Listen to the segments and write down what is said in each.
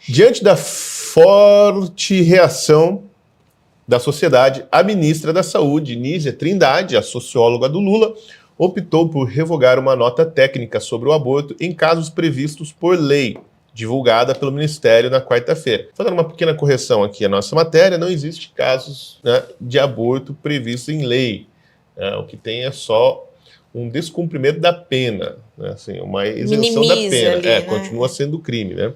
Diante da forte reação da sociedade, a ministra da Saúde, Nízia Trindade, a socióloga do Lula, optou por revogar uma nota técnica sobre o aborto em casos previstos por lei, divulgada pelo Ministério na quarta-feira. Fazendo uma pequena correção aqui à nossa matéria, não existe casos, né, de aborto previsto em lei. O que tem é só um descumprimento da pena, né, assim, uma isenção da pena. Ali, né? Continua sendo crime, né?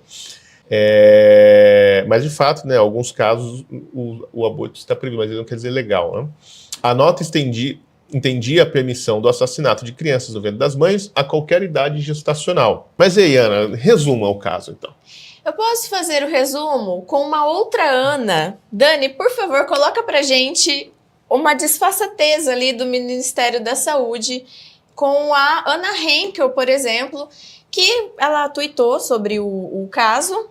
Mas, de fato, né, em alguns casos o aborto está previsto, mas não quer dizer legal. Né? A nota entendia a permissão do assassinato de crianças no ventre das mães a qualquer idade gestacional. Mas aí, Ana, resuma o caso, então. Eu posso fazer o resumo com uma outra Ana. Dani, por favor, coloca pra gente uma disfarçatez ali do Ministério da Saúde com a Ana Henkel, por exemplo, que ela tuitou sobre o caso.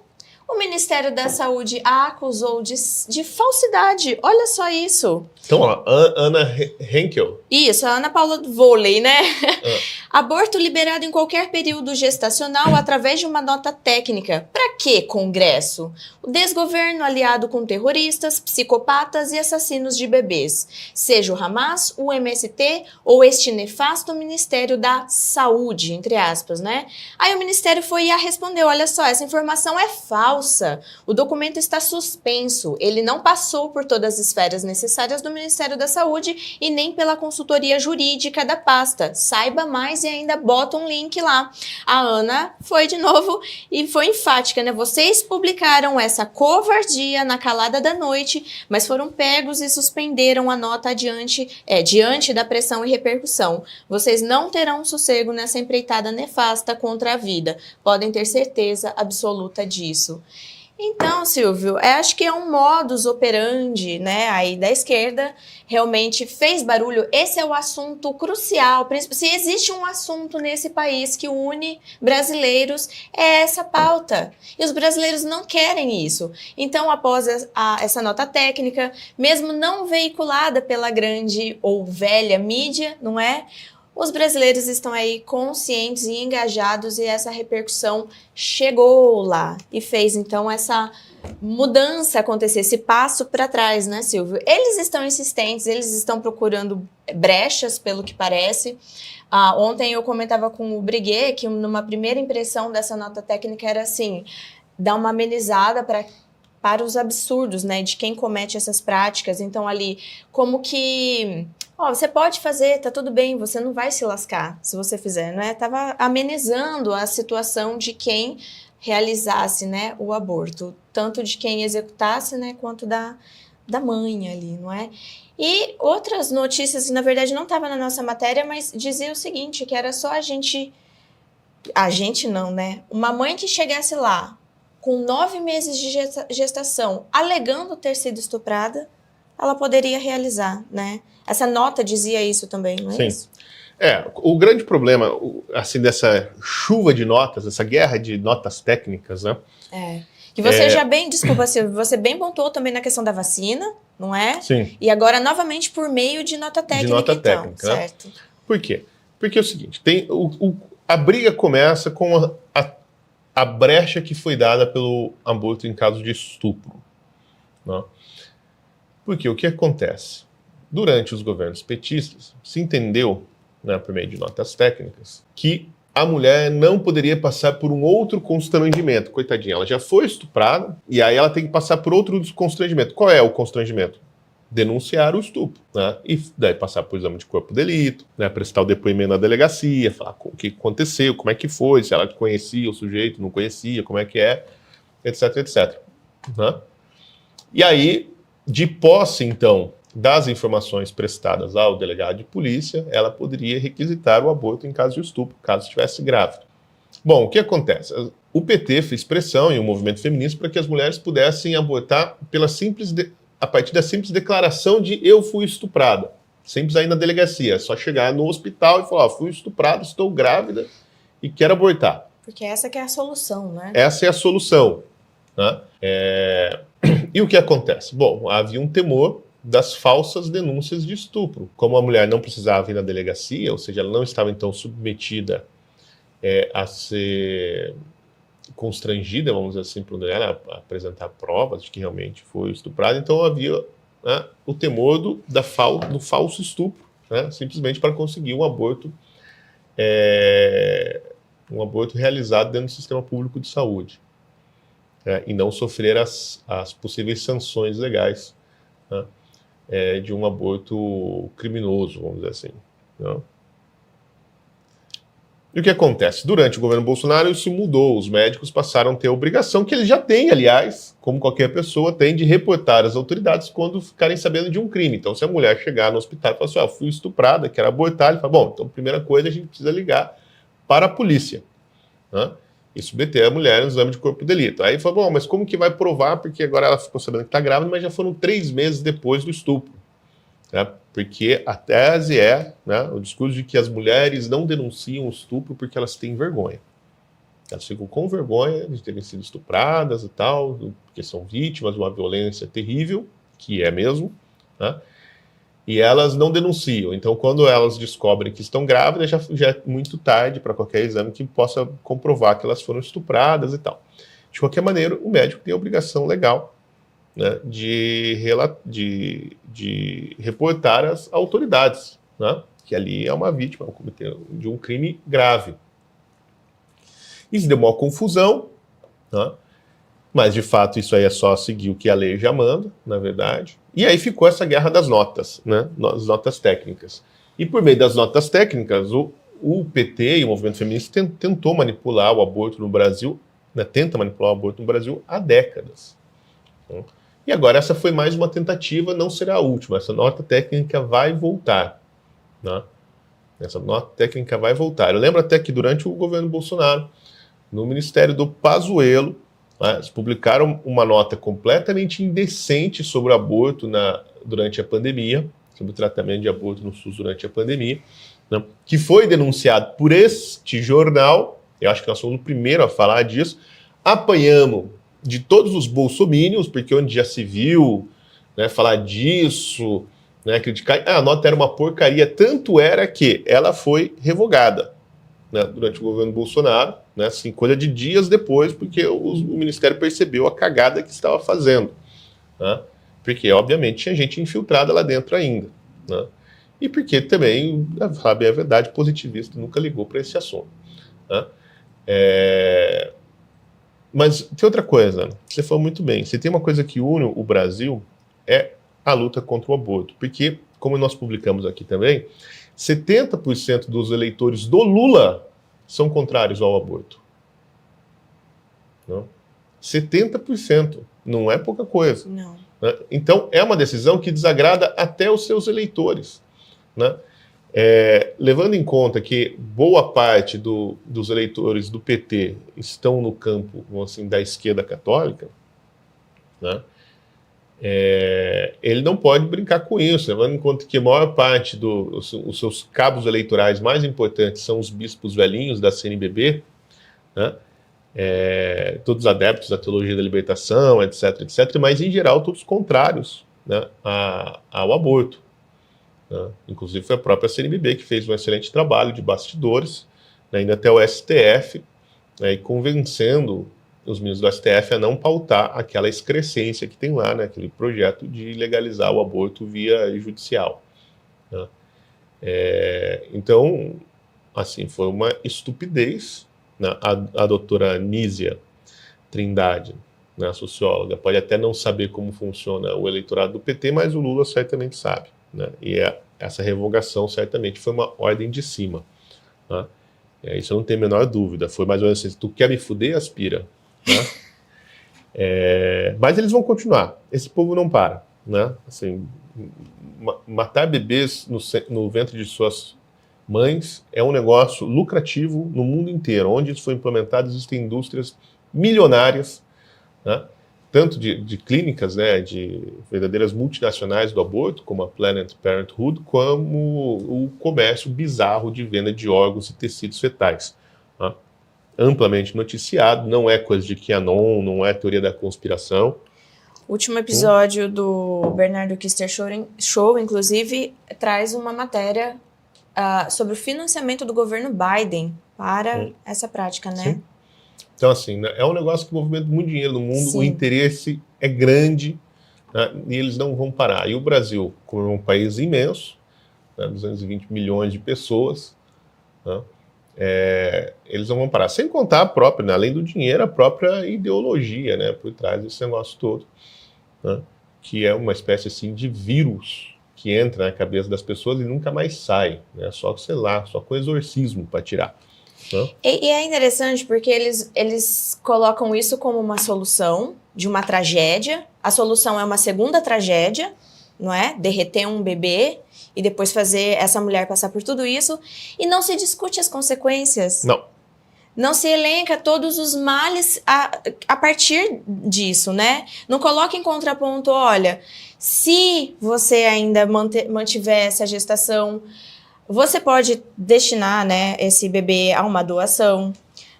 O Ministério da Saúde a acusou de falsidade. Olha só isso. Então, ó, Ana Henkel. Isso, a Ana Paula Vôlei, né? Aborto liberado em qualquer período gestacional através de uma nota técnica. Para que Congresso? O desgoverno aliado com terroristas, psicopatas e assassinos de bebês. Seja o Hamas, o MST ou este nefasto Ministério da Saúde, entre aspas, né? Aí o Ministério foi e respondeu, olha só, essa informação é falsa. O documento está suspenso. Ele não passou por todas as esferas necessárias do Ministério da Saúde e nem pela consultoria jurídica da pasta. Saiba mais e ainda bota um link lá. A Ana foi de novo e foi enfática, né? Vocês publicaram essa covardia na calada da noite, mas foram pegos e suspenderam a nota diante da pressão e repercussão. Vocês não terão sossego nessa empreitada nefasta contra a vida. Podem ter certeza absoluta disso. Então, Silvio, acho que é um modus operandi, né, aí da esquerda, realmente fez barulho. Esse é o assunto crucial. Se existe um assunto nesse país que une brasileiros, é essa pauta. E os brasileiros não querem isso. Então, após essa nota técnica, mesmo não veiculada pela grande ou velha mídia, não é? Os brasileiros estão aí conscientes e engajados e essa repercussão chegou lá e fez então essa mudança acontecer, esse passo para trás, né, Silvio? Eles estão insistentes, eles estão procurando brechas, pelo que parece. Ontem eu comentava com o Briguet que numa primeira impressão dessa nota técnica era assim, dar uma amenizada para os absurdos, né, de quem comete essas práticas. Então ali, como que... você pode fazer, tá tudo bem, você não vai se lascar se você fizer, não é? Tava amenizando a situação de quem realizasse, né, o aborto, tanto de quem executasse, né, quanto da mãe ali, não é? E outras notícias, na verdade não estava na nossa matéria, mas dizia o seguinte, que era só a gente não, né? Uma mãe que chegasse lá com 9 meses de gestação, alegando ter sido estuprada, ela poderia realizar, né? Essa nota dizia isso também, não é? Sim. Isso? O grande problema, assim, dessa chuva de notas, essa guerra de notas técnicas, né? Que você já bem, desculpa, Silvio, você bem pontuou também na questão da vacina, não é? Sim. E agora, novamente, por meio de nota técnica, de nota então, técnica, certo? Né? Por quê? Porque é o seguinte, a briga começa com a brecha que foi dada pelo aborto em caso de estupro. Né? Porque o que acontece? Durante os governos petistas, se entendeu, né, por meio de notas técnicas, que a mulher não poderia passar por um outro constrangimento. Coitadinha, ela já foi estuprada e aí ela tem que passar por outro constrangimento. Qual é o constrangimento? Denunciar o estupro, né? E daí passar por exame de corpo de delito, né? Prestar o depoimento na delegacia, falar o que aconteceu, como é que foi, se ela conhecia o sujeito, não conhecia, como é que é, etc, etc. Né? E aí, de posse, então, das informações prestadas ao delegado de polícia, ela poderia requisitar o aborto em caso de estupro, caso estivesse grávida. Bom, o que acontece? O PT fez pressão e o movimento feminista para que as mulheres pudessem abortar a partir da simples declaração de eu fui estuprada. Simples aí na delegacia, é só chegar no hospital e falar, fui estuprada, estou grávida e quero abortar. Porque essa que é a solução, né? Essa é a solução. Né? E o que acontece? Bom, havia um temor das falsas denúncias de estupro. Como a mulher não precisava ir na delegacia, ou seja, ela não estava então submetida a ser constrangida, vamos dizer assim, por ela apresentar provas de que realmente foi estuprada. Então havia, né, o temor do falso estupro, né, simplesmente para conseguir um aborto realizado dentro do sistema público de saúde, né, e não sofrer as possíveis sanções legais, né, de um aborto criminoso, vamos dizer assim, né? E o que acontece? Durante o governo Bolsonaro isso mudou, os médicos passaram a ter a obrigação, que eles já têm, aliás, como qualquer pessoa tem, de reportar às autoridades quando ficarem sabendo de um crime. Então, se a mulher chegar no hospital e falar assim, fui estuprada, quero abortar, ele fala, bom, então, primeira coisa, a gente precisa ligar para a polícia, né, e submeter a mulher no exame de corpo de delito. Aí fala, bom, mas como que vai provar? Porque agora ela ficou sabendo que está grávida, mas já foram 3 meses depois do estupro. Né? Porque a tese né, o discurso de que as mulheres não denunciam o estupro porque elas têm vergonha. Elas ficam com vergonha de terem sido estupradas e tal, porque são vítimas de uma violência terrível, que é mesmo, né? E elas não denunciam. Então, quando elas descobrem que estão grávidas, já é muito tarde para qualquer exame que possa comprovar que elas foram estupradas e tal. De qualquer maneira, o médico tem a obrigação legal, né, de reportar às autoridades, né, que ali é uma vítima de um crime grave. Isso deu uma confusão, né, mas de fato isso aí é só seguir o que a lei já manda, na verdade. E aí ficou essa guerra das notas, né, as notas técnicas. E por meio das notas técnicas, o PT e o movimento feminista tentou manipular o aborto no Brasil, né, tenta manipular o aborto no Brasil há décadas. Né? E agora essa foi mais uma tentativa, não será a última. Essa nota técnica vai voltar. Né? Essa nota técnica vai voltar. Eu lembro até que durante o governo Bolsonaro, no Ministério do Pazuello, né, eles publicaram uma nota completamente indecente sobre o aborto durante a pandemia, sobre o tratamento de aborto no SUS durante a pandemia, né, que foi denunciado por este jornal. Eu acho que nós fomos o primeiro a falar disso. Apanhamos de todos os bolsomínios, porque onde já se viu, né, falar disso, né, criticar, a nota era uma porcaria, tanto era que ela foi revogada, né, durante o governo Bolsonaro, né, assim, coisa de dias depois, porque o Ministério percebeu a cagada que estava fazendo, né, porque obviamente tinha gente infiltrada lá dentro ainda, né, e porque também, sabe, a verdade, positivista nunca ligou para esse assunto, né. Mas tem outra coisa, você falou muito bem, se tem uma coisa que une o Brasil é a luta contra o aborto, porque, como nós publicamos aqui também, 70% dos eleitores do Lula são contrários ao aborto. Não? 70%, não é pouca coisa. Não. Né? Então, é uma decisão que desagrada até os seus eleitores. Né? Levando em conta que boa parte dos eleitores do PT estão no campo, assim, da esquerda católica, né, ele não pode brincar com isso, levando em conta que a maior parte dos seus cabos eleitorais mais importantes são os bispos velhinhos da CNBB, né, todos adeptos da teologia da libertação, etc., etc., mas em geral todos contrários, né, ao aborto. Inclusive foi a própria CNBB que fez um excelente trabalho de bastidores, né, indo até o STF, né, e convencendo os ministros do STF a não pautar aquela excrescência que tem lá, né, aquele projeto de legalizar o aborto via judicial. Né. Então, assim, foi uma estupidez. Né, a doutora Nízia Trindade, né, a socióloga, pode até não saber como funciona o eleitorado do PT, mas o Lula certamente sabe. Né? E essa revogação certamente foi uma ordem de cima. Né? Isso eu não tenho a menor dúvida. Foi mais ou menos assim: tu quer me fuder, aspira. Né? Mas eles vão continuar. Esse povo não para. Né? Assim, matar bebês no ventre de suas mães é um negócio lucrativo no mundo inteiro. Onde isso foi implementado, existem indústrias milionárias, né? Tanto de clínicas, né, de verdadeiras multinacionais do aborto, como a Planned Parenthood, como o comércio bizarro de venda de órgãos e tecidos fetais. Né? Amplamente noticiado, não é coisa de QAnon, não é teoria da conspiração. O último episódio do Bernardo Kister Show, inclusive, traz uma matéria sobre o financiamento do governo Biden para essa prática, né? Sim. Então, assim, né, é um negócio que movimenta muito dinheiro no mundo, Sim. o interesse é grande, né, e eles não vão parar. E o Brasil, como é um país imenso, né, 220 milhões de pessoas, né, eles não vão parar. Sem contar a própria, né, além do dinheiro, a própria ideologia, né, por trás desse negócio todo, né, que é uma espécie assim de vírus que entra na cabeça das pessoas e nunca mais sai, né, só, sei lá, só com exorcismo para tirar. Né? E é interessante porque eles colocam isso como uma solução de uma tragédia. A solução é uma segunda tragédia, não é? Derreter um bebê e depois fazer essa mulher passar por tudo isso. E não se discute as consequências. Não. Não se elenca todos os males a partir disso, né? Não coloca em contraponto, olha, se você ainda mantiver essa gestação, você pode destinar, né, esse bebê a uma doação.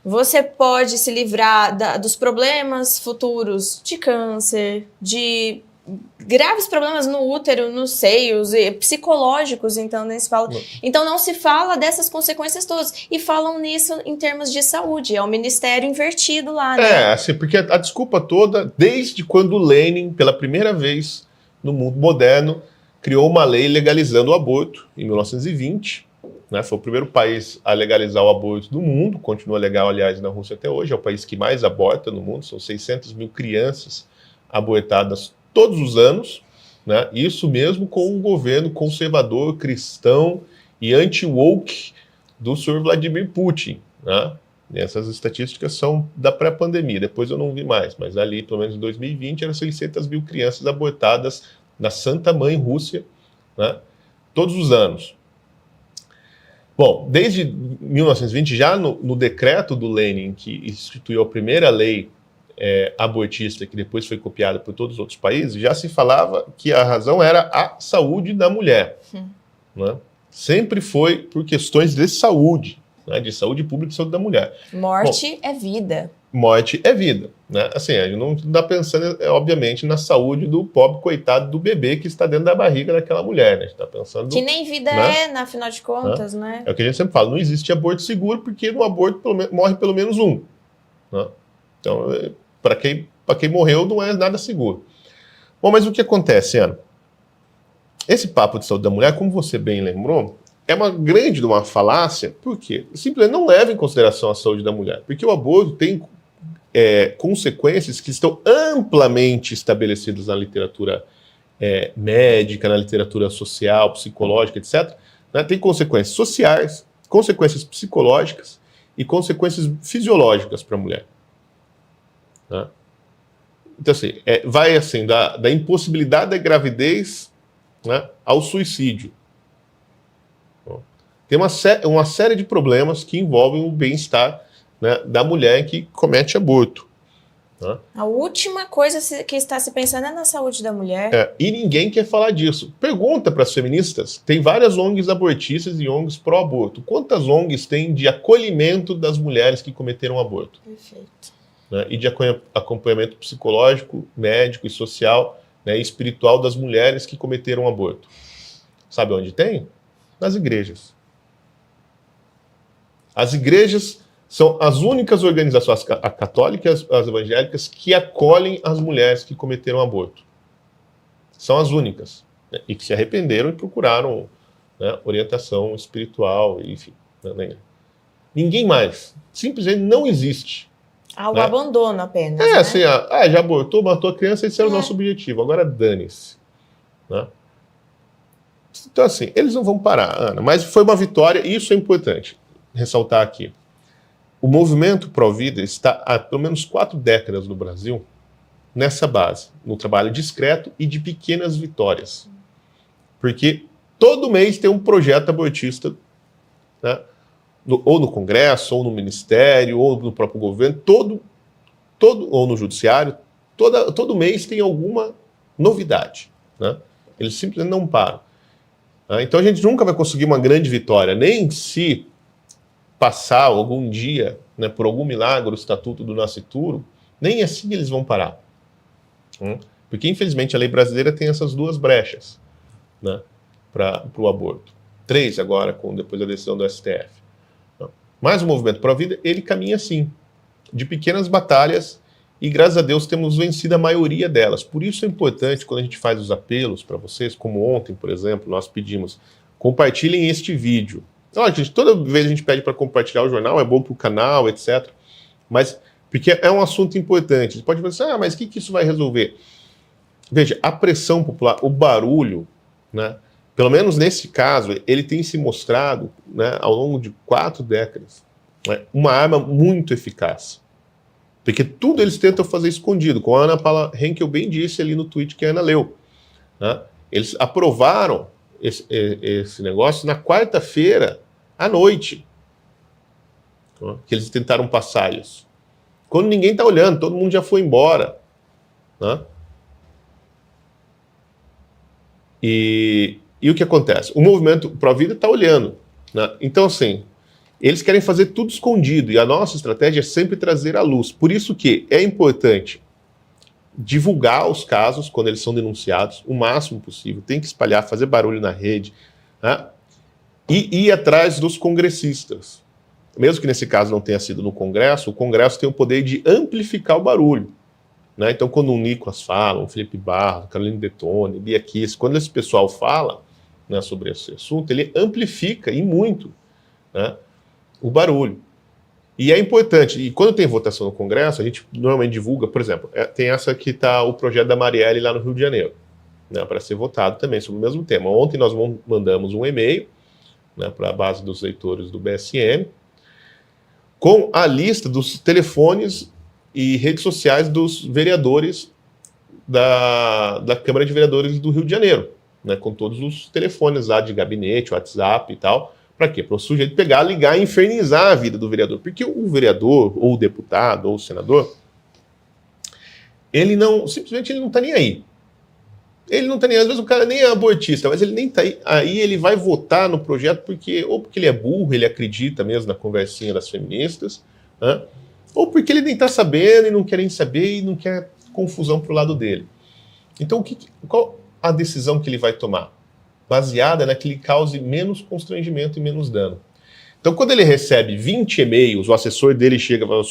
Você pode se livrar dos problemas futuros de câncer, de graves problemas no útero, nos seios, e psicológicos, então nem se fala. Então não se fala dessas consequências todas. E falam nisso em termos de saúde. É o ministério invertido lá, né? Assim, porque a desculpa toda, desde quando Lenin, pela primeira vez no mundo moderno, criou uma lei legalizando o aborto, em 1920. Né, foi o primeiro país a legalizar o aborto do mundo, continua legal, aliás, na Rússia até hoje, é o país que mais aborta no mundo, são 600 mil crianças abortadas todos os anos, né, isso mesmo com um governo conservador, cristão e anti-woke do Sr. Vladimir Putin. Né? Essas estatísticas são da pré-pandemia, depois eu não vi mais, mas ali, pelo menos em 2020, eram 600 mil crianças abortadas na Santa Mãe Rússia, né, todos os anos. Bom, desde 1920, já no decreto do Lenin, que instituiu a primeira lei abortista, que depois foi copiada por todos os outros países, já se falava que a razão era a saúde da mulher. Né? Sempre foi por questões de saúde, né? De saúde pública e saúde da mulher. Morte é vida. Morte é vida. Né? Assim, a gente não está pensando, obviamente, na saúde do pobre coitado do bebê que está dentro da barriga daquela mulher. Né? A gente está pensando... Que nem vida né? é, afinal de contas, né? É o que a gente sempre fala, não existe aborto seguro porque no aborto morre pelo menos um. Né? Então, para quem morreu, não é nada seguro. Bom, mas o que acontece, Ana? Esse papo de saúde da mulher, como você bem lembrou, é uma grande uma falácia, porque simplesmente não leva em consideração a saúde da mulher, porque o aborto tem consequências que estão amplamente estabelecidas na literatura médica, na literatura social, psicológica, etc. Né? Tem consequências sociais, consequências psicológicas e consequências fisiológicas para a mulher. Né? Então, assim, vai assim, da impossibilidade da gravidez, né, ao suicídio. Bom, tem uma série de problemas que envolvem o bem-estar, né, da mulher que comete aborto. Né? A última coisa que está se pensando é na saúde da mulher. E ninguém quer falar disso. Pergunta para as feministas, tem várias ONGs abortistas e ONGs pró-aborto. Quantas ONGs tem de acolhimento das mulheres que cometeram aborto? Perfeito. Né, e de acompanhamento psicológico, médico e social, né, e espiritual das mulheres que cometeram aborto. Sabe onde tem? Nas igrejas. As igrejas são as únicas organizações, a católica e as evangélicas, que acolhem as mulheres que cometeram aborto. São as únicas. Né, e que se arrependeram e procuraram, né, orientação espiritual, enfim. Né, ninguém mais. Simplesmente não existe. O né? abandono apenas. Né? Assim, já abortou, matou a criança, esse era o nosso objetivo. Agora dane-se. Né? Então, assim, eles não vão parar, Ana, mas foi uma vitória, e isso é importante ressaltar aqui. O movimento pró-vida está há pelo menos 4 décadas no Brasil nessa base, no trabalho discreto e de pequenas vitórias. Porque todo mês tem um projeto abortista, né? Ou no Congresso, ou no Ministério, ou no próprio governo, ou no Judiciário, todo mês tem alguma novidade. Né? Eles simplesmente não param. Então a gente nunca vai conseguir uma grande vitória, nem se passar algum dia, né, por algum milagre, o Estatuto do Nascituro, nem assim eles vão parar. Porque, infelizmente, a lei brasileira tem essas 2 brechas, né, para o aborto. 3 agora, depois da decisão do STF. Mas o movimento pró-vida, ele caminha assim. de pequenas batalhas e, graças a Deus, temos vencido a maioria delas. Por isso é importante, quando a gente faz os apelos para vocês, como ontem, por exemplo, nós pedimos, compartilhem este vídeo. Olha, gente, toda vez a gente pede para compartilhar o jornal, é bom para o canal, etc. Mas, porque é um assunto importante. Você pode pensar, mas o que isso vai resolver? Veja, a pressão popular, o barulho, né, pelo menos nesse caso, ele tem se mostrado, né, ao longo de 4 décadas, né, uma arma muito eficaz. Porque tudo eles tentam fazer escondido, como a Ana Paula Henkel bem disse ali no tweet que a Ana leu. Né? Eles aprovaram esse negócio na quarta-feira à noite, né? Que eles tentaram passar isso. Quando ninguém está olhando, todo mundo já foi embora. Né? E o que acontece? O movimento Pró-Vida está olhando. Né? Então, assim, eles querem fazer tudo escondido, e a nossa estratégia é sempre trazer à luz. Por isso que é importante divulgar os casos quando eles são denunciados o máximo possível, tem que espalhar, fazer barulho na rede, né? E ir atrás dos congressistas. Mesmo que nesse caso não tenha sido no Congresso, o Congresso tem o poder de amplificar o barulho. Né? Então, quando o Nicolas fala, o Felipe Barros, Carolina Detone, Bia Kiss, quando esse pessoal fala, né, sobre esse assunto, ele amplifica, e muito, né, o barulho. E é importante, e quando tem votação no Congresso, a gente normalmente divulga, por exemplo, tem essa que está o projeto da Marielle lá no Rio de Janeiro, né, para ser votado também sobre o mesmo tema. Ontem nós mandamos um e-mail, né, para a base dos leitores do BSM, com a lista dos telefones e redes sociais dos vereadores da Câmara de Vereadores do Rio de Janeiro, né, com todos os telefones lá de gabinete, WhatsApp e tal. Para quê? Para o sujeito pegar, ligar e infernizar a vida do vereador. Porque o vereador, ou o deputado, ou o senador, ele não, simplesmente ele não está nem aí. Ele não está nem aí. Às vezes o cara nem é abortista, mas ele nem está aí. Aí ele vai votar no projeto ou porque ele é burro, ele acredita mesmo na conversinha das feministas, né? Ou porque ele nem está sabendo e não quer nem saber e não quer confusão para o lado dele. Então, qual a decisão que ele vai tomar? Baseada na que lhe cause menos constrangimento e menos dano. Então, quando ele recebe 20 e-mails, o assessor dele chega e fala,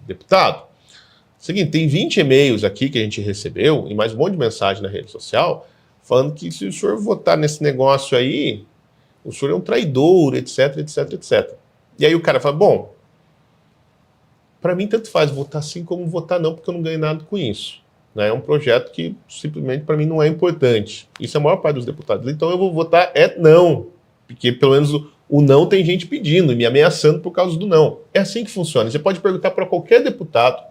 deputado, seguinte, tem 20 e-mails aqui que a gente recebeu, e mais um monte de mensagem na rede social, falando que se o senhor votar nesse negócio aí, o senhor é um traidor, etc, etc, etc. E aí o cara fala, bom, para mim tanto faz votar sim como votar não, porque eu não ganho nada com isso. É um projeto que simplesmente para mim não é importante. Isso é a maior parte dos deputados. Então eu vou votar não, porque pelo menos o não tem gente pedindo e me ameaçando por causa do não. É assim que funciona. Você pode perguntar para qualquer deputado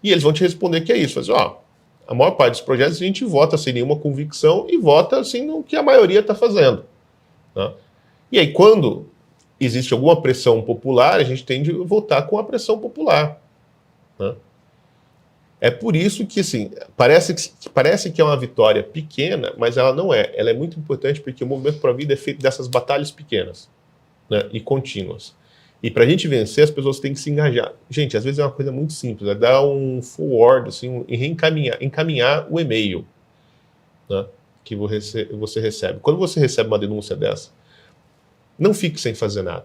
e eles vão te responder que é isso. Mas, a maior parte dos projetos a gente vota sem nenhuma convicção e vota assim no que a maioria está fazendo. Né? E aí quando existe alguma pressão popular, a gente tende a votar com a pressão popular. Né? É por isso que, assim, parece que é uma vitória pequena, mas ela não é. Ela é muito importante porque o Movimento Pró-Vida é feito dessas batalhas pequenas, né, e contínuas. E para a gente vencer, as pessoas têm que se engajar. Gente, às vezes é uma coisa muito simples, é dar um forward, assim, e encaminhar o e-mail, né, que você recebe. Quando você recebe uma denúncia dessa, não fique sem fazer nada.